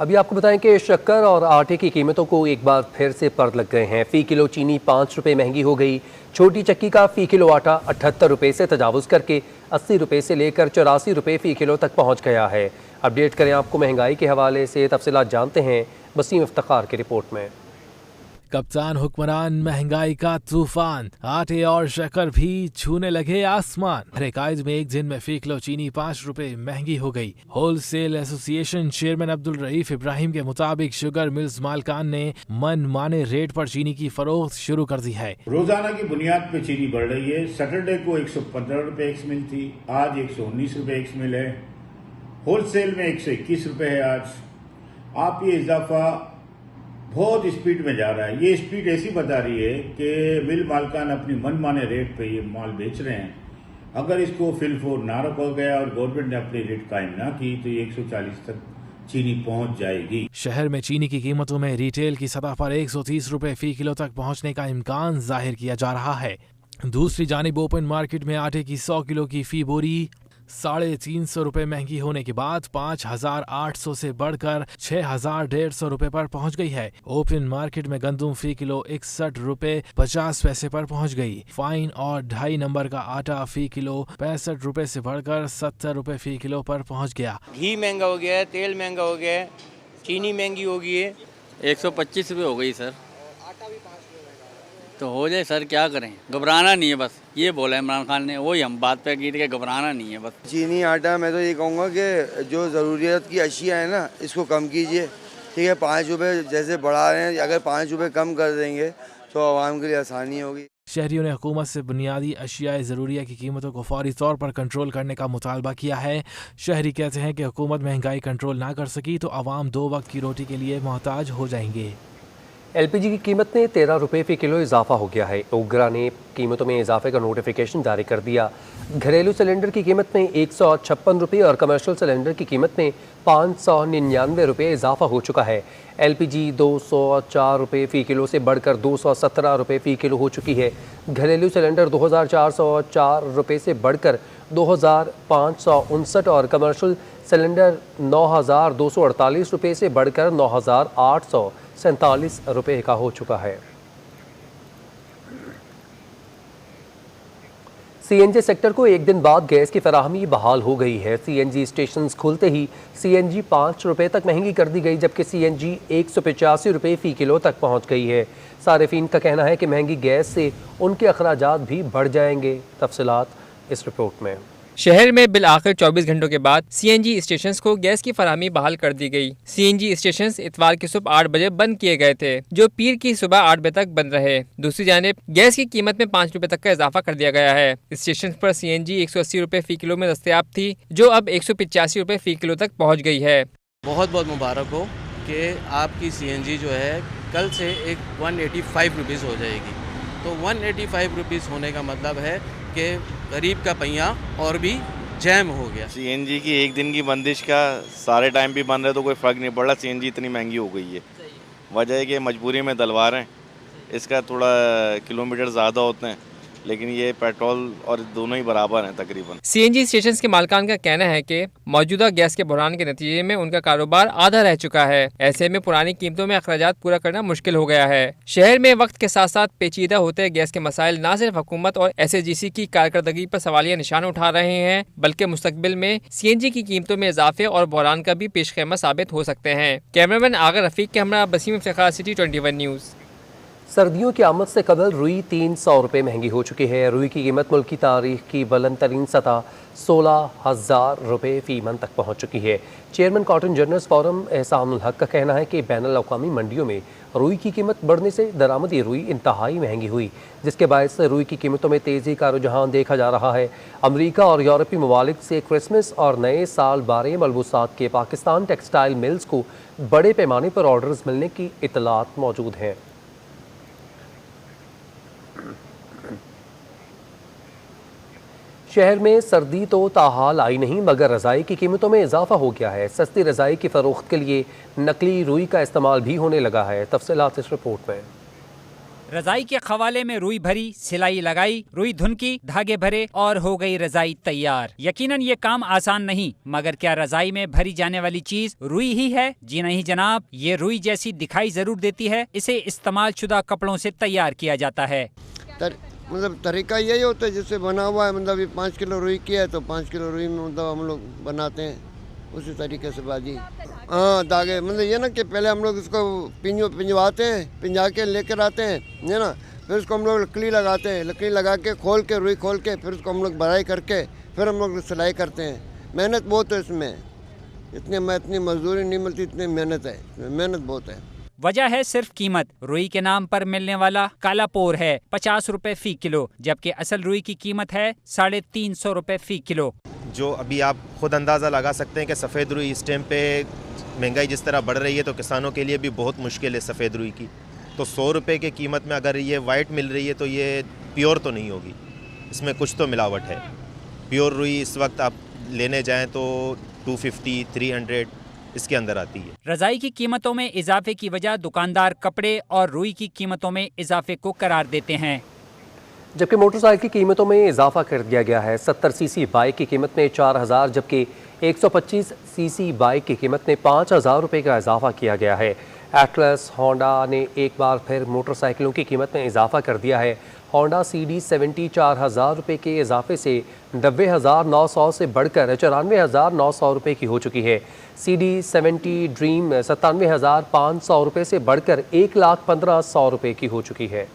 अभी आपको बताएं कि शक्कर और आटे की कीमतों को एक बार फिर से पर लग गए हैं। फ़ी किलो चीनी 5 रुपये महंगी हो गई। छोटी चक्की का फ़ी किलो आटा 78 रुपये से तजावुज़ करके 80 रुपये से लेकर 84 रुपये फ़ी किलो तक पहुंच गया है। अपडेट करें आपको महंगाई के हवाले से तफसीलात जानते हैं वसीम इफ्तिखार की रिपोर्ट में। कप्तान हुक्मरान महंगाई का तूफान, आटे और शक्कर भी छूने लगे आसमान। रिकायद में एक दिन में फी किलो चीनी 5 रुपए महंगी हो गई। Wholesale association chairman Abdul Raif Ibrahim के मुताबिक शुगर मिल्स मालकान ने मन माने रेट पर चीनी की फरोख्त शुरू कर दी है। रोजाना की बुनियाद पे चीनी बढ़ रही है। सैटरडे को 115 रुपए एक्स मिल थी, आज 119 रुपए एक्स मिल है। होलसेल में 121 रुपए है आज। आप ये इजाफा बहुत स्पीड में जा रहा है। ये स्पीड ऐसी बता रही है कि मिल मालकान अपनी मनमाने रेट पे ये माल बेच रहे हैं। अगर इसको फिलफोर ना रखा गया और गवर्नमेंट ने अपनी रेट कायम ना की तो ये 140 तक चीनी पहुंच जाएगी। शहर में चीनी की कीमतों में रिटेल की सतह पर 130 रुपए फी किलो तक पहुंचने का इम्कान जाहिर किया जा रहा है। दूसरी जानिब ओपन मार्केट में आटे की 100 किलो की फी बोरी 350 रुपए महंगी होने के बाद 5800 से बढ़कर 6150 रुपए पर पहुंच गई है। ओपन मार्केट में गंदम फी किलो 61 रुपए 50 पैसे पर पहुंच गई। फाइन और 2.5 नंबर का आटा फी किलो 65 रुपए से बढ़कर 70 रुपए फी किलो पर पहुंच गया। घी महंगा हो गया है, तेल महंगा हो गया है, चीनी महंगी हो गई है। 125 रुपये हो गई सर। तो हो जाए सर, क्या करें, घबराना नहीं है बस, ये बोला इमरान खान ने, वही हम बात पे गिर के घबराना नहीं है बस। चीनी आटा मैं तो ये कहूँगा कि जो ज़रूरियत की अशिया है ना इसको कम कीजिए। ठीक है, 5 रुपये जैसे बढ़ा रहे हैं, अगर 5 रुपये कम कर देंगे तो आवाम के लिए आसानी होगी। शहरियों ने हुकूमत से बुनियादी अशिया ज़रूरिया की कीमतों को फौरी तौर पर कंट्रोल करने का मुतालबा किया है। शहरी कहते हैं कि हुकूमत महंगाई कंट्रोल ना कर सकी तो आवाम 2 वक्त की रोटी के लिए मोहताज हो जाएंगे। LPG की कीमत में 13 रुपये फ़ी किलो इजाफा हो गया है। ओगरा ने कीमतों में इजाफे का नोटिफिकेशन जारी कर दिया। घरेलू सिलेंडर की कीमत में 156 रुपये और कमर्शियल सिलेंडर की कीमत में 599 रुपये इजाफा हो चुका है। LPG 204 रुपये फ़ी किलो से बढ़कर 217 रुपये फ़ी किलो हो चुकी है। घरेलू सिलेंडर 2404 रुपये से बढ़कर 2559 और कमर्शियल सिलेंडर 9248 रुपये से बढ़कर 9847 रुपये का हो चुका है। CNG सेक्टर को एक दिन बाद गैस की फराहमी बहाल हो गई है। CNG स्टेशन खुलते ही CNG 5 रुपये तक महंगी कर दी गई, जबकि CNG 185 रुपये फ़ी किलो तक पहुंच गई है। सारिफीन का कहना है कि महंगी गैस से उनके अखराजात भी बढ़ जाएंगे। तफसीलात इस रिपोर्ट में। शहर में बिल आखिर 24 घंटों के बाद CNG स्टेशंस को गैस की फराहमी बहाल कर दी गई। CNG स्टेशंस इतवार की सुबह 8 बजे बंद किए गए थे, जो पीर की सुबह 8 बजे तक बंद रहे। दूसरी जानिब गैस की कीमत में 5 रुपए तक का इजाफा कर दिया गया है। स्टेशन पर CNG 180 रुपए फ़ी किलो में दस्तयाब थी, जो अब 185 रुपए फ़ी किलो तक पहुँच गई है। बहुत बहुत मुबारक हो कि आपकी CNG जो है कल से एक 185 रुपीज़ हो जाएगी। तो 185 रुपीज़ होने का मतलब है कि गरीब का पहिया और भी जैम हो गया। CNG की एक दिन की बंदिश का सारे टाइम भी बंद है तो कोई फ़र्क नहीं पड़ रहा। CNG इतनी महंगी हो गई है, वजह है कि मजबूरी में डलवा रहे हैं। इसका थोड़ा किलोमीटर ज़्यादा होते हैं, लेकिन ये पेट्रोल और दोनों ही बराबर हैं तकरीबन। CNG स्टेशन के मालिकान का कहना है कि मौजूदा गैस के बहरान के नतीजे में उनका कारोबार आधा रह चुका है। ऐसे में पुरानी कीमतों में अखराजात पूरा करना मुश्किल हो गया है। शहर में वक्त के साथ साथ पेचीदा होते गैस के मसाइल न सिर्फ हुकूमत और SAGC की कारकर्दगी पर सवालिया निशान उठा रहे हैं, बल्कि मुस्तकबिल में CNG की कीमतों में इजाफे और बहरान का भी पेशखेमा साबित हो सकते हैं। कैमरामैन आगा रफीक के हमरा वसीम इफ्तिखार, सिटी 21 न्यूज़। सर्दियों की आमद से कबल रुई 300 रुपये महंगी हो चुकी है। रुई की कीमत मुल्क की तारीख की बुलंद तरीन सतह 16,000 रुपये फ़ी मन तक पहुँच चुकी है। Chairman cotton journals forum Ehsanul हक का कहना है कि बैनुल अक़वामी मंडियों में रुई की कीमत बढ़ने से दरामदी रुई इंतहाई महंगी हुई, जिसके बायस रुई की कीमतों में तेज़ी का रुझान देखा जा रहा है। अमरीका और यूरोपीय ममालिक से क्रिसमस और नए साल बारे मलबूसात के पाकिस्तान टेक्सटाइल मिल्स को बड़े पैमाने पर ऑर्डर्स मिलने की इतलात मौजूद हैं। शहर में सर्दी तो ताहाल आई नहीं, मगर रज़ाई की कीमतों में इजाफा हो गया है। सस्ती रज़ाई की फ़रोख्त के लिए नकली रुई का इस्तेमाल भी होने लगा है। तफसीलात इस रिपोर्ट में। रजाई के खवाले में रुई भरी, सिलाई लगाई, रुई धुनकी, धागे भरे और हो गई रजाई तैयार। यकीनन ये काम आसान नहीं, मगर क्या रजाई में भरी जाने वाली चीज रुई ही है? जी नहीं जनाब, ये रुई जैसी दिखाई जरूर देती है। इसे इस्तेमाल शुदा कपड़ों से तैयार किया जाता है। मतलब तरीका यही होता है जिससे बना हुआ है। मतलब ये 5 किलो रुई की है तो 5 किलो रुई में मतलब हम लोग बनाते हैं उसी तरीके से बाजी। हाँ, धागे मतलब ये ना कि पहले हम लोग इसको पिंजवाते हैं, पिंजा के लेकर आते हैं, है ना। फिर उसको हम लोग लकड़ी लगाते हैं, लकड़ी लगा के खोल के रुई खोल के फिर उसको हम लोग भराई करके फिर हम लोग सिलाई करते हैं। मेहनत बहुत है इसमें, इतनी मजदूरी नहीं मिलती, इतनी मेहनत है, मेहनत बहुत है। वजह है सिर्फ कीमत। रुई के नाम पर मिलने वाला काला पोर है 50 रुपए फी किलो, जबकि असल रुई की कीमत है 350 रुपए फी किलो। जो अभी आप खुद अंदाज़ा लगा सकते हैं कि सफ़ेद रुई इस टाइम पे महंगाई जिस तरह बढ़ रही है तो किसानों के लिए भी बहुत मुश्किल है सफ़ेद रुई की। तो 100 रुपये की कीमत में अगर ये वाइट मिल रही है तो ये प्योर तो नहीं होगी, इसमें कुछ तो मिलावट है। प्योर रुई इस वक्त आप लेने जाएं तो 250, 300 इसके अंदर आती है। रजाई की कीमतों में इजाफे की वजह दुकानदार कपड़े और रुई की कीमतों में इजाफे को करार देते हैं, जबकि मोटरसाइकिल की कीमतों में इजाफा कर दिया गया है। 70 सीसी बाइक की कीमत में 4000, जबकि 125 सीसी बाइक की कीमत में 5000 रुपये का इजाफा किया गया है। एटलस होंडा ने एक बार फिर मोटरसाइकिलों की कीमत में इजाफा कर दिया है। होंडा CD70 4000 रुपये के इजाफे से 90,900 से बढ़कर 94,900 रुपये की हो चुकी है। CD70 ड्रीम 97,500 रुपये से बढ़कर 1,15,100 रुपये की हो चुकी है।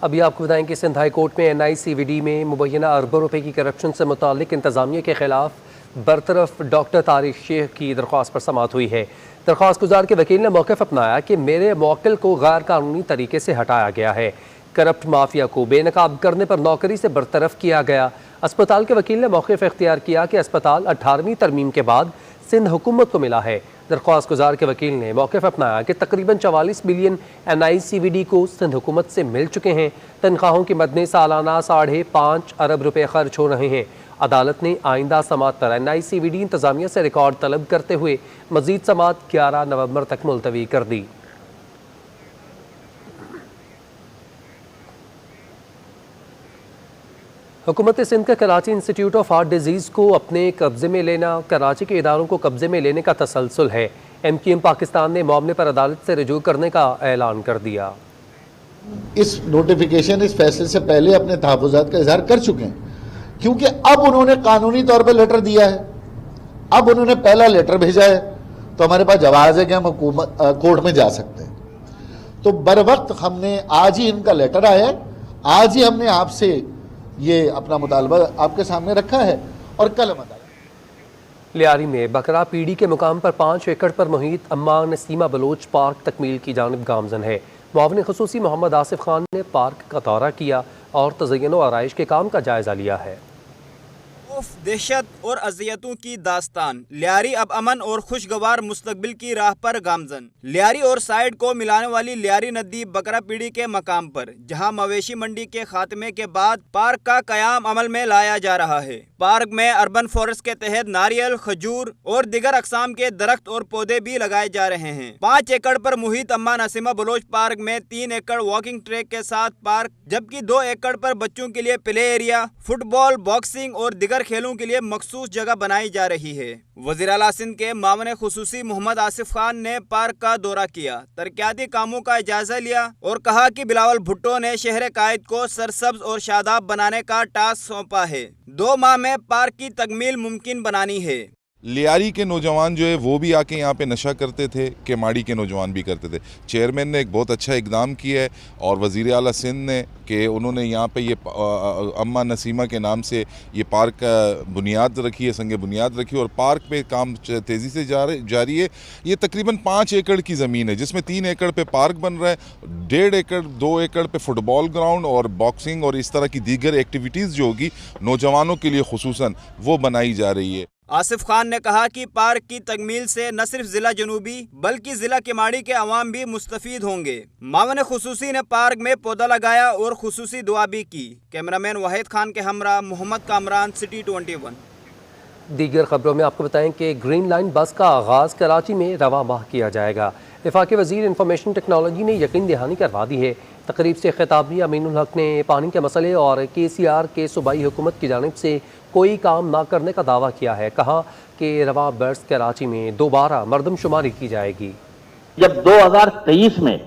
अभी आपको बताएं कि सिंध हाई कोर्ट में NICVD में मुबैना अरबों रुपए की करप्शन से मुतालिक इंतजामिया के खिलाफ बरतरफ डॉक्टर तारिक शेख की दरख्वास्त पर समाअत हुई है। दरख्वास्त गुजार के वकील ने मौक़िफ़ अपनाया कि मेरे मौक्किल को गैर कानूनी तरीके से हटाया गया है। करप्ट माफिया को बेनकाब करने पर नौकरी से बरतरफ किया गया। अस्पताल के वकील ने मौक़िफ़ इख्तियार किया कि अस्पताल 18वीं तरमीम के बाद सिंध हुकूमत को मिला है। दरख्वास्त गुजार के वकील ने मौक़िफ़ अपनाया कि तकरीबन 44 बिलियन NICVD को सिंध हुकूमत से मिल चुके हैं। तनख्वाहों की मद में सालाना 5.5 अरब रुपये खर्च हो रहे हैं। अदालत ने आइंदा समाअत पर NICVD इंतजामिया से रिकॉर्ड तलब करते हुए मजीद समाअत 11 नवंबर तक मुलतवी कर दी। हुकूमत सिंध का Karachi institute of heart disease को अपने कब्जे में लेना कराची के इदारों को कब्जे में लेने का तसलसल है। MQM पाकिस्तान ने मामले पर अदालत से रजू करने का ऐलान कर दिया। इस नोटिफिकेशन, इस फैसले से पहले अपने तहफ़्फ़ुज़ात का इजहार कर चुके हैं, क्योंकि अब उन्होंने कानूनी तौर पर लेटर दिया है। अब उन्होंने पहला लेटर भेजा है तो हमारे पास जवाज़ है कि हम कोर्ट में जा सकते हैं। तो बर वक्त हमने आज ही इनका लेटर आया है, आज ही हमने आपसे ये अपना मुतालबा आपके सामने रखा है और कल हम लियारी में बकरा पीढ़ी के मुकाम पर 5 एकड़ पर मुहित अम्मा नसीमा बलोच पार्क तकमील की जानिब गामजन है। मुआविन ख़ुसूसी मोहम्मद आसिफ खान ने पार्क का दौरा किया और तज़य्युन व आराइश के काम का जायज़ा लिया है। दहशत और अजियतों की दास्तान, लियारी अब अमन और खुशगवार मुस्तकबिल की राह पर गामजन। लियारी और साइड को मिलाने वाली लियारी नदी बकरा पीढ़ी के मकाम पर, जहां मवेशी मंडी के खात्मे के बाद पार्क का कयाम अमल में लाया जा रहा है। पार्क में अर्बन फॉरेस्ट के तहत नारियल, खजूर और दिगर अकसाम के दरख्त और पौधे भी लगाए जा रहे हैं। 5 एकड़ पर मुहित अम्मा नसीमा बलोच पार्क में 3 एकड़ वॉकिंग ट्रैक के साथ पार्क, जबकि 2 एकड़ पर बच्चों के लिए प्ले एरिया, फुटबॉल, बॉक्सिंग और दिगर खेलों के लिए मखसूस जगह बनाई जा रही है। वज़ीर आला सिंध के मामले खुसूसी मोहम्मद आसिफ खान ने पार्क का दौरा किया, तरक्याती कामों का जायजा लिया और कहा कि बिलावल भुट्टो ने शहर कायद को सरसब्ज और शादाब बनाने का टास्क सौंपा है। 2 माह में पार्क की तकमील मुमकिन बनानी है। लियारी के नौजवान जो है वो भी आके यहाँ पे नशा करते थे, केमाड़ी के नौजवान भी करते थे। चेयरमैन ने एक बहुत अच्छा इकदाम किया है और वज़ीर आला सिंध ने कि उन्होंने यहाँ पे ये अम्मा नसीमा के नाम से ये पार्क का बुनियाद रखी है, संग बुनियाद रखी है और पार्क पे काम तेज़ी से जारी है। ये तकरीबन 5 एकड़ की ज़मीन है जिसमें 3 एकड़ पे पार्क बन रहा है, 1.5 एकड़ 2 एकड़ पे फुटबॉल ग्राउंड और बॉक्सिंग और इस तरह की दीगर एक्टिविटीज़ जो होगी नौजवानों के लिए खुसूसन वो बनाई जा रही है। आसिफ खान ने कहा कि पार्क की तकमील से न सिर्फ जिला जनूबी बल्कि जिला केमाड़ी के अवाम भी मुस्तफीद होंगे। मावन खुसूसी ने पार्क में पौधा लगाया और खुसूसी दुआ भी की। कैमरामैन वाहिद खान के हमरा मोहम्मद कामरान, सिटी 21। दीगर खबरों में आपको बताएं कि ग्रीन लाइन बस का आगाज़ कराची में रवा माह किया जाएगा। वफाकी वज़ीर इंफॉर्मेशन टेक्नोलॉजी ने यकीन दहानी करवा दी है। तकरीब से खिताबी अमीनुल हक ने पानी के मसले और KCR के सूबाई हुकूमत की जानिब से कोई काम ना करने का दावा किया है। कहा कि रवा बर्स कराची में दोबारा मरदमशुमारी की जाएगी। जब 2023 में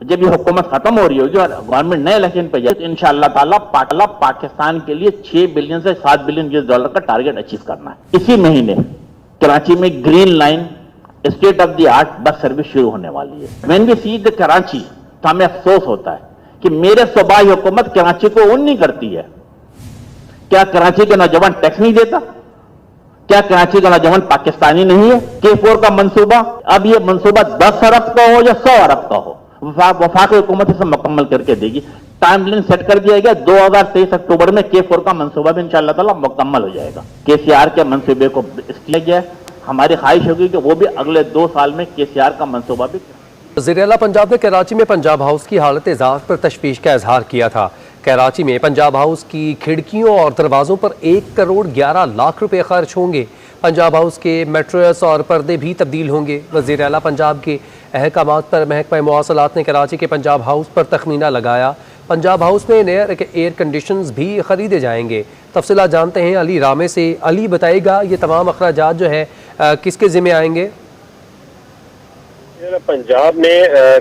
जब ये हुकूमत खत्म हो रही होगी और गवर्नमेंट नए इलेक्शन पे जाए तो इंशाअल्लाह ताला पाकिस्तान के लिए 6 बिलियन से 7 बिलियन US$ का टारगेट अचीव करना है। इसी महीने कराची में green line state of the art bus service शुरू होने वाली है। When we see the Karachi तो हमें अफसोस होता है कि मेरे सूबाई हुकूमत कराची को ओन नहीं करती है। क्या कराची के नौजवान टैक्स नहीं देता? क्या कराची का नौजवान पाकिस्तानी नहीं है? K4 का मंसूबा, अब ये मंसूबा 10 अरब का हो या 100 अरब का हो, वफाकी हुकूमत इसे मुकम्मल करके देगी। टाइमलाइन सेट कर दिया गया 2023 अक्टूबर में K4 का मंसूबा भी इंशाअल्लाह ताला मुकम्मल हो जाएगा। KCR के मंसूबे को किया गया है। हमारी ख्वाहिश होगी कि वो भी अगले 2 साल में KCR का मंसूबा भी। वज़ीर आला पंजाब ने कराची में पंजाब हाउस की हालत एजाज़ पर तशवीश का इजहार किया था। कराची में पंजाब हाउस की खिड़कियों और दरवाज़ों पर 1 करोड़ 11 लाख रुपए खर्च होंगे। पंजाब हाउस के मैट्रेस और पर्दे भी तब्दील होंगे। वज़ीर आला पंजाब के अहकामात पर महकमा मवासलात ने कराची के पंजाब हाउस पर तखमीना लगाया। पंजाब हाउस में नए एयर कंडीशंस भी ख़रीदे जाएंगे। तफसीलात जानते हैं अली रामे से। अली बताएगा ये तमाम अखराजात जो है किसके ज़िम्मे आएंगे? पंजाब ने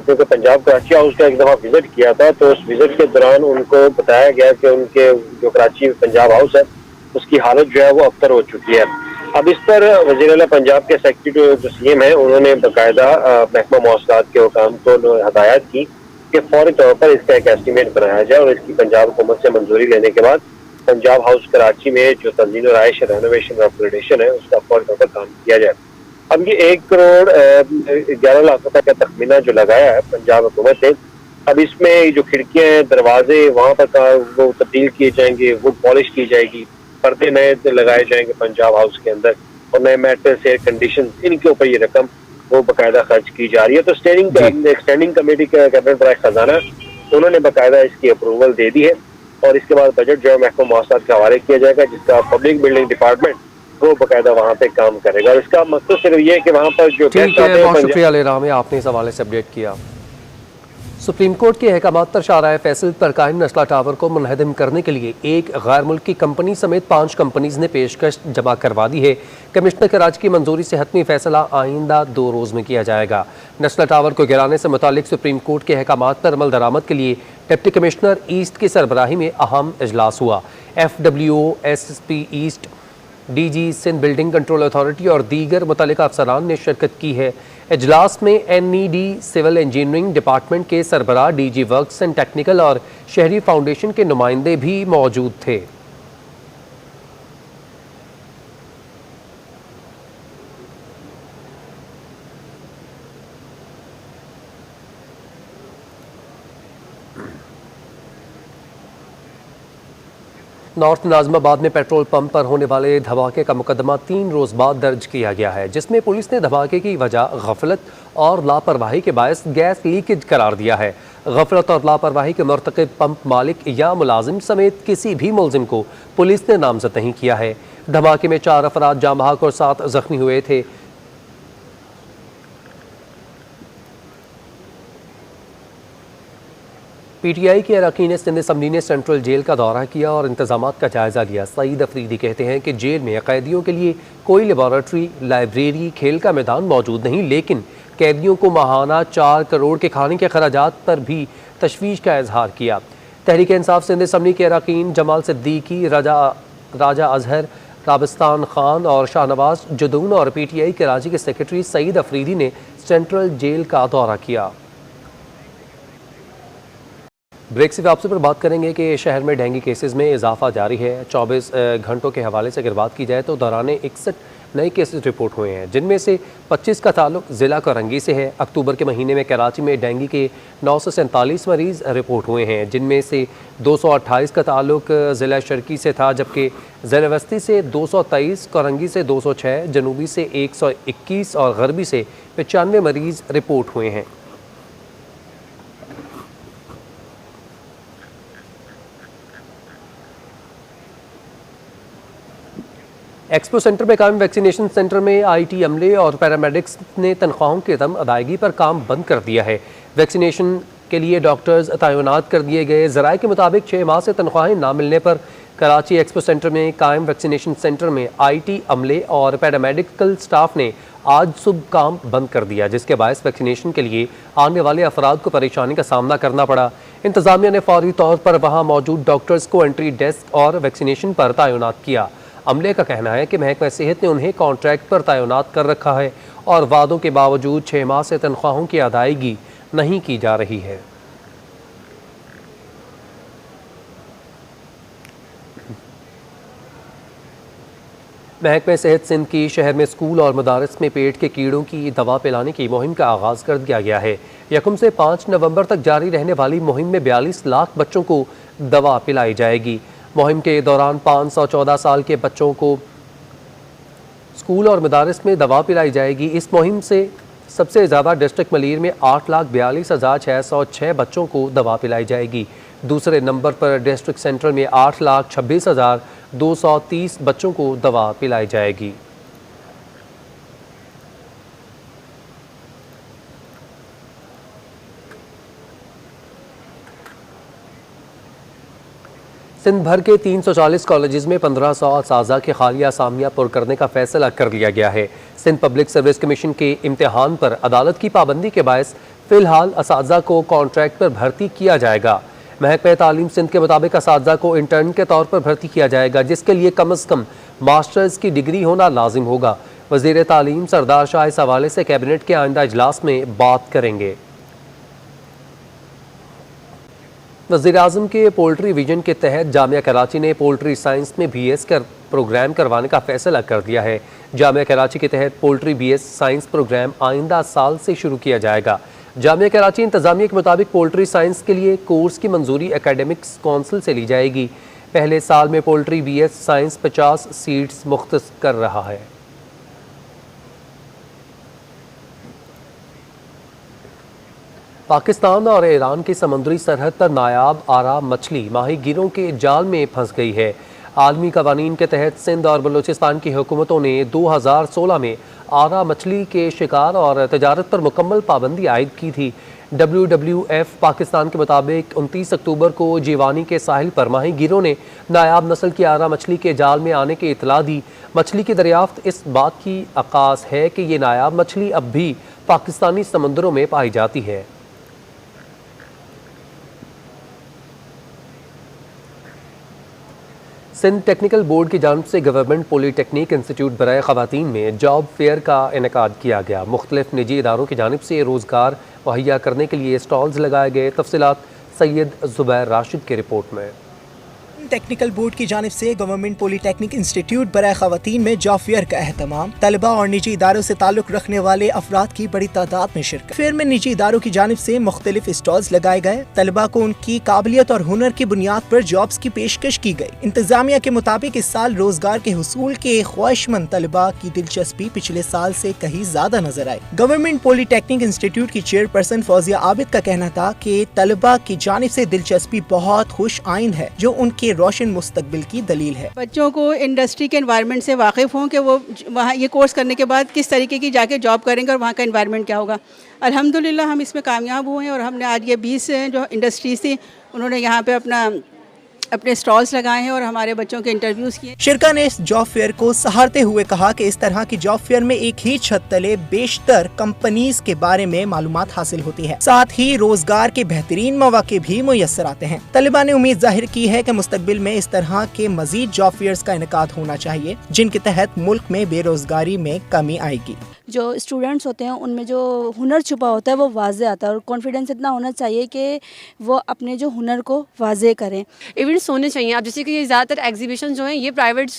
क्योंकि पंजाब कराची हाउस का एक दफ़ा विजिट किया था तो उस विजिट के दौरान उनको बताया गया कि उनके जो कराची पंजाब हाउस है उसकी हालत जो है वो अबतर हो चुकी है। अब इस पर वज़ीर आला पंजाब के सेक्रेटरी जो CM है उन्होंने बाकायदा महकमा मवासलात के हुकाम को हदायत की कि फौरी तौर पर इसका एक एस्टीमेट बनाया जाए और इसकी पंजाब हुकूमत से मंजूरी लेने के बाद पंजाब हाउस कराची में जो तज़ीन और आइश रेनोवेशन और अपग्रेडेशन है उसका फौरी तौर पर काम किया जाए। अब ये 1 करोड़ 11 लाख रुपए का तखमीना जो लगाया है पंजाब हुकूमत ने, अब इसमें जो खिड़कियां हैं, दरवाजे वहाँ पर वो तब्दील किए जाएंगे, वुड पॉलिश की जाएगी, पर्दे नए लगाए जाएंगे पंजाब हाउस के अंदर और नए मैट्रेस, एयर कंडीशन, इनके ऊपर ये रकम वो बाकायदा खर्च की जा रही है। तो स्टैंडिंग कमेटी का कैबिनेट बराए खजाना उन्होंने बाकायदा इसकी अप्रूवल दे दी है और इसके बाद बजट जो है महकमा मवासलात के हवाले किया जाएगा जिसका पब्लिक बिल्डिंग डिपार्टमेंट वो बाकायदा वहाँ पे काम करेगा। और इसका मकसद सिर्फ ये है कि वहाँ पर जो ठीक है, बहुत शुक्रिया अली रामे, आपने इस हवाले से अपडेट किया। सुप्रीम कोर्ट के अहकामात पर शाराए फैसल पर कायम नस्ला टावर को मुनहदम करने के लिए एक गैर मुल्की कंपनी समेत 5 कंपनीज ने पेशकश जमा करवा दी है। कमिश्नर कराची की मंजूरी से हतमी फैसला आइंदा 2 रोज़ में किया जाएगा। नस्ला टावर को गिराने से मुतालिक सुप्रीम कोर्ट के अहकामात पर अमल दरामद के लिए डिप्टी कमिश्नर ईस्ट की सरबराही में अहम इजलास हुआ। FWO, SSP east, DG Sindh building control authority और दीगर मुतल्लिका अफसरान ने शिरकत की है। इजलास में NED सिविल इंजीनियरिंग डिपार्टमेंट के सरबराह, DG वर्क्स एंड टेक्निकल और शहरी फाउंडेशन के नुमाइंदे भी मौजूद थे। नॉर्थ नाज़िमाबाद में पेट्रोल पंप पर होने वाले धमाके का मुकदमा 3 रोज़ बाद दर्ज किया गया है, जिसमें पुलिस ने धमाके की वजह गफलत और लापरवाही के बायस गैस लीकेज करार दिया है। गफलत और लापरवाही के मर्तकब पंप मालिक या मुलाजिम समेत किसी भी मुलजिम को पुलिस ने नामजद नहीं किया है। धमाके में 4 अफराद जाँ बहक और 7 जख्मी हुए थे। PTI के अरकान सिंध असम्बली ने सेंट्रल जेल का दौरा किया और इंतजामात का जायज़ा लिया। सईद अफरीदी कहते हैं कि जेल में कैदियों के लिए कोई लेबॉरेटरी, लाइब्रेरी, खेल का मैदान मौजूद नहीं, लेकिन कैदियों को माहाना 4 करोड़ के खाने के खराजात पर भी तशवीश का इजहार किया। तहरीक इंसाफ सिंध असम्बली के अरकान जमाल सिद्दीकी, राजा अजहर, राबिस्तान खान और शाहनवाज जदून और PTI कराची के सेक्रेटरी सईद अफरीदी ने सेंट्रल जेल का दौरा किया। ब्रेक से वापसी पर बात करेंगे कि शहर में डेंगू केसेस में इजाफा जारी है। 24 घंटों के हवाले से अगर बात की जाए तो दौरान 61 नए केसेस रिपोर्ट हुए हैं, जिनमें से 25 का ताल्लुक ज़िला करंगी से है। अक्टूबर के महीने में कराची में डेंगू के 947 मरीज़ रिपोर्ट हुए हैं, जिनमें से 228 का ताल्लुक ज़िला शर्की से था, जबकि ज़िला वस्ती से 223, करंगी से 206, जनूबी से 121 और गरबी से 95 मरीज़ रिपोर्ट हुए हैं। एक्सपो सेंटर में कायम वैक्सीनेशन सेंटर में IT अमले और पैरामेडिक्स ने तनख्वाहों की अदम अदायगी पर काम बंद कर दिया है। वैक्सीनेशन के लिए डॉक्टर्स तैनात कर दिए गए। ज़राए के मुताबिक 6 माह से तनख्वाहें ना मिलने पर कराची एक्सपो सेंटर में कायम वैक्सीनेशन सेंटर में IT अमले और पैरामेडिकल स्टाफ ने आज सुबह काम बंद कर दिया, जिसके बायस वैक्सीनेशन के लिए आने वाले अफराद को परेशानी का सामना करना पड़ा। इंतजामिया ने फौरी तौर पर वहाँ मौजूद डॉक्टर्स को एंट्री डेस्क और वैक्सीनेशन पर तैनात किया। अमले का कहना है कि महकमा सेहत ने उन्हें कॉन्ट्रैक्ट पर तैनात कर रखा है और वादों के बावजूद 6 माह से तनख्वाहों की अदायगी नहीं की जा रही है। महकमा सेहत सिंध की शहर में स्कूल और मदारस में पेट के कीड़ों की दवा पिलाने की मुहिम का आगाज़ कर दिया गया है। यकम से 5 नवंबर तक जारी रहने वाली मुहिम में 42 लाख बच्चों को दवा पिलाई जाएगी। मुहिम के दौरान 514 साल के बच्चों को स्कूल और मदारस में दवा पिलाई जाएगी। इस मुहिम से सबसे ज़्यादा डिस्ट्रिक्ट मलीर में 8,42,606 बच्चों को दवा पिलाई जाएगी। दूसरे नंबर पर डिस्ट्रिक्ट सेंट्रल में 8,26,230 बच्चों को दवा पिलाई जाएगी। सिंध भर के 340 कॉलेजेस में 1500 असातिज़ा के खालिया असामियाँ पुर करने का फैसला कर लिया गया है। सिंध पब्लिक सर्विस कमीशन के इम्तिहान पर अदालत की पाबंदी के बायस फ़िलहाल असातिज़ा को कॉन्ट्रैक्ट पर भर्ती किया जाएगा। महकमा तालीम सिंध के मुताबिक असातिज़ा को इंटर्न के तौर पर भर्ती किया जाएगा, जिसके लिए कम अज़ कम मास्टर्स की डिग्री होना लाजिम होगा। वज़ीर तालीम सरदार शाह इस हवाले से कैबिनेट के आइंदा इजलास में बात करेंगे। वज़ीर आज़म के पोल्ट्री विजन के तहत जामिया कराची ने पोल्ट्री साइंस में BS का प्रोग्राम करवाने का फैसला कर दिया है। जामिया कराची के तहत पोल्ट्री BS साइंस प्रोग्राम आइंदा साल से शुरू किया जाएगा। जामिया कराची इंतजामिया के मुताबिक पोल्ट्री साइंस के लिए कोर्स की मंजूरी एकेडमिक्स काउंसिल से ली जाएगी। पहले साल में पोल्ट्री BS साइंस 50 सीट्स मुख्तस कर रहा है। पाकिस्तान और ईरान की समुद्री सरहद पर नायाब आरा मछली माहीगीरों के जाल में फंस गई है। आलमी कवानीन के तहत सिंध और बलूचिस्तान की हुकूमतों ने 2016 में आरा मछली के शिकार और तजारत पर मुकम्मल पाबंदी आयद की थी। WWF पाकिस्तान के मुताबिक 29 अक्टूबर को जीवानी के साहिल पर माहीगीरों ने नायाब नस्ल की आरा मछली के जाल में आने की इतला दी। मछली की दरियाफ्त इस बात की अक्कास है कि ये नायाब मछली अब भी पाकिस्तानी समुद्रों में पाई जाती है। सिंध टेक्निकल बोर्ड की जानिब से गवर्नमेंट पॉलीटेक्निक इंस्टीट्यूट बराए ख़वातीन में जॉब फेयर का इनेकाद किया गया। मुख्तलिफ निजी इदारों की जानिब से रोज़गार मुहैया करने के लिए स्टॉल्स लगाए गए। तफसीलात सैयद ज़ुबैर राशिद की रिपोर्ट में। टेक्निकल बोर्ड की जानिब से गवर्नमेंट पॉलीटेक्निक इंस्टीट्यूट बराए ख़वातीन में जॉब फेयर का अहतमाम। तलबा और निजी इदारों से ताल्लुक़ रखने वाले अफराद की बड़ी तादाद में शिरकत। फेयर में निजी इदारों की जानिब से मुख्तलिफ स्टॉल्स लगाए गए। तलबा को उनकी काबिलियत और हुनर की बुनियाद पर जॉब्स की पेशकश की गई। इंतजामिया के मुताबिक इस साल रोजगार के हुसूल के ख्वाहिशमंद तलबा की दिलचस्पी पिछले साल से कहीं ज्यादा नजर आई। गवर्नमेंट पॉलीटेक्निक इंस्टीट्यूट की चेयरपर्सन फौजिया आबिद का कहना था कि तलबा की जानिब से दिलचस्पी बहुत खुश आइंद है, जो उनके रोशन मुस्तकबिल की दलील है। बच्चों को इंडस्ट्री के एनवायरनमेंट से वाकिफ हों कि वो वहाँ ये कोर्स करने के बाद किस तरीके की जाके जॉब करेंगे और वहाँ का एनवायरनमेंट क्या होगा। अल्हम्दुलिल्लाह हम इसमें कामयाब हुए हैं और हमने आज ये 20 जो इंडस्ट्रीज थी उन्होंने यहाँ पे अपने स्टॉल्स लगाए हैं और हमारे बच्चों के इंटरव्यूज किए। शिरका ने इस जॉब फेयर को सहारते हुए कहा कि इस तरह की जॉब फेयर में एक ही छत तले बेशतर कंपनीज के बारे में मालूमात हासिल होती है, साथ ही रोजगार के बेहतरीन मौके भी मुयस्सर आते हैं। तलिबा ने उम्मीद जाहिर की है कि मुस्तकबिल में इस तरह के मजीद जॉब फेयर्स का इनेकाद होना चाहिए, जिनके तहत मुल्क में बेरोजगारी में कमी आएगी। जो स्टूडेंट्स होते हैं उनमें जो हुनर छुपा होता है वो वाज़े आता है और कॉन्फिडेंस इतना होना चाहिए कि वो अपने जो हुनर को वाज़े करें। इवेंट्स होने चाहिए। अब जैसे कि ये ज़्यादातर एग्जीबिशन जो हैं ये प्राइवेट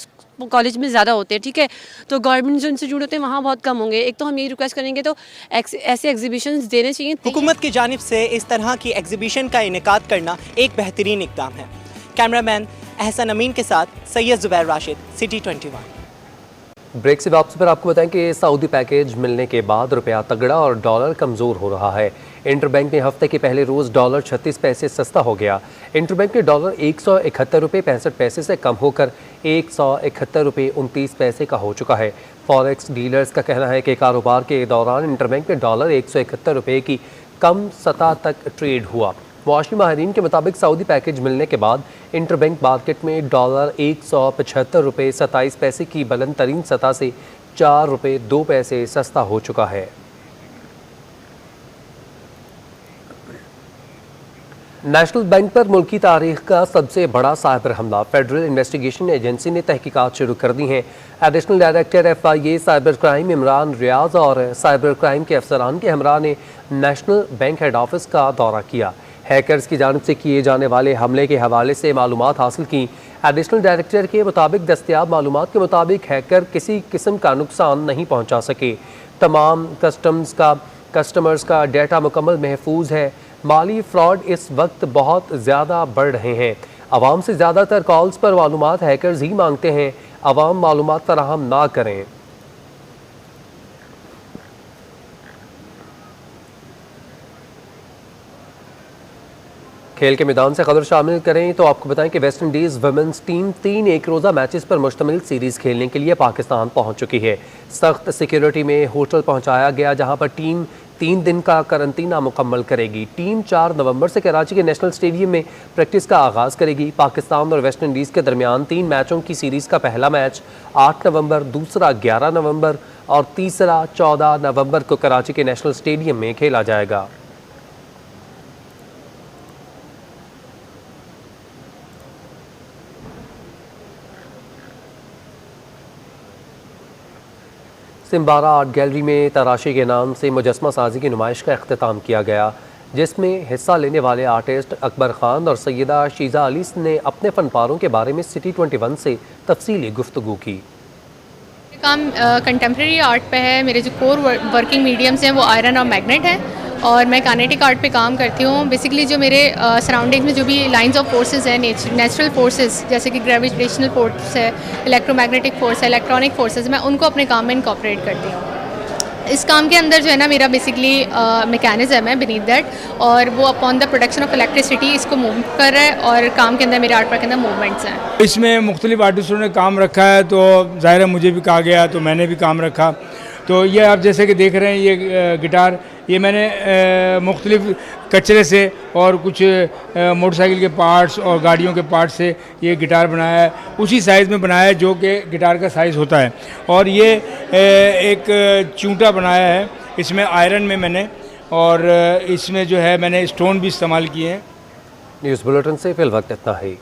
कॉलेज में ज़्यादा होते हैं, ठीक है, तो गवर्नमेंट जो इंस्टीट्यूट होते हैं वहाँ बहुत कम होंगे। एक तो हम ये रिक्वेस्ट करेंगे तो ऐसे एग्जीबिशंस देने चाहिए। हुकूमत की जानिब से इस तरह की एग्जीबिशन का इनेकाद करना एक बेहतरीन इक़दाम है। कैमरामैन एहसन अमीन के साथ सैयद ज़ुबैर राशिद, सिटी 21। ब्रेक से वापसी पर आपको बताएं कि सऊदी पैकेज मिलने के बाद रुपया तगड़ा और डॉलर कमज़ोर हो रहा है। इंटरबैंक में हफ्ते के पहले रोज़ डॉलर 36 पैसे सस्ता हो गया। इंटरबैंक में डॉलर 171 रुपये 65 पैसे से कम होकर 171 रुपये 29 पैसे का हो चुका है। फॉरेक्स डीलर्स का कहना है कि कारोबार के दौरान इंटरबैंक में डॉलर 171 रुपये की कम सतह तक ट्रेड हुआ। मुआशी माहिरीन के मुताबिक सऊदी पैकेज मिलने के बाद इंटरबैंक मार्केट में डॉलर 175 रुपये 27 पैसे की बुलंद तरीन सतह से 4 रुपये 2 पैसे सस्ता हो चुका है। नेशनल बैंक पर मुल्की तारीख का सबसे बड़ा साइबर हमला। फेडरल इन्वेस्टिगेशन एजेंसी ने तहकीकात शुरू कर दी हैं। Additional director FIA cyber crime Imran Riaz और साइबर क्राइम के अफसरान के हमरा ने नेशनल बैंक हेड ऑफिस का दौरा किया। हैकर्स की जानिब से किए जाने वाले हमले के हवाले से मालूमात हासिल की। एडिशनल डायरेक्टर के मुताबिक दस्तयाब मालूमात के मुताबिक हैकर किसी किस्म का नुकसान नहीं पहुंचा सके। तमाम कस्टमर्स का डेटा मुकम्मल महफूज है। माली फ्रॉड इस वक्त बहुत ज़्यादा बढ़ रहे हैं। आवाम से ज़्यादातर कॉल्स पर मालूमात हैकर्स ही मांगते हैं। आवाम मालूमात फराहम ना करें। खेल के मैदान से खबर शामिल करें तो आपको बताएं कि वेस्ट इंडीज़ वुमेन्स टीम 3 एक रोज़ा मैचेस पर मुश्तमिल सीरीज़ खेलने के लिए पाकिस्तान पहुंच चुकी है। सख्त सिक्योरिटी में होटल पहुंचाया गया, जहां पर टीम 3 दिन का करंतना मुकम्मल करेगी। टीम 4 नवंबर से कराची के नेशनल स्टेडियम में प्रैक्टिस का आगाज़ करेगी। पाकिस्तान और वेस्ट इंडीज़ के दरमियान 3 मैचों की सीरीज़ का पहला मैच 8 नवंबर, दूसरा 11 नवंबर और तीसरा 14 नवंबर को कराची के नेशनल स्टेडियम में खेला जाएगा। सिम्बारा आर्ट गैलरी में तराशी के नाम से मुजस्मा साजी की नुमाइश का अख्तिताम किया गया, जिसमें हिस्सा लेने वाले आर्टिस्ट अकबर खान और सैयदा शीजा अली ने अपने फनपारों के बारे में सिटी 21 से तफसीली गुफ्तगू की। काम कंटेम्प्रेरी आर्ट पे है। मेरे जो कोर वर्किंग मीडियम्स हैं वो आयरन और मैग्नेट है और मैं काइनेटिक आर्ट पे काम करती हूँ। बेसिकली जो मेरे सराउंडिंग्स में जो भी लाइंस ऑफ फोर्सेस हैं, नेचुरल फोर्सेस जैसे कि ग्रेविटेशनल फोर्स है, इलेक्ट्रोमैग्नेटिक फोर्स है, इलेक्ट्रॉनिक फोर्सेस, मैं उनको अपने काम में इनकॉर्पोरेट करती हूँ। इस काम के अंदर जो है ना मेरा बेसिकली मैकेनिज्म है बीनीथ दैट, और वो upon the production of electricity इसको मूव कर रहा है और काम के अंदर मेरे आर्ट वर्क के अंदर मूवमेंट्स हैं। इसमें मुख्तलिफ आर्टिस्टों ने काम रखा है, तो ज़ाहिर है मुझे भी कहा गया तो मैंने भी काम रखा। तो ये आप जैसे कि देख रहे हैं ये गिटार, ये मैंने मुख्तलिफ कचरे से और कुछ मोटरसाइकिल के पार्ट्स और गाड़ियों के पार्ट्स से ये गिटार बनाया है। उसी साइज़ में बनाया है जो कि गिटार का साइज़ होता है। और ये एक चूंटा बनाया है, इसमें आयरन में मैंने, और इसमें जो है मैंने स्टोन भी इस्तेमाल किए हैं। न्यूज़ बुलेटिन से फिल वक्त इतना ही।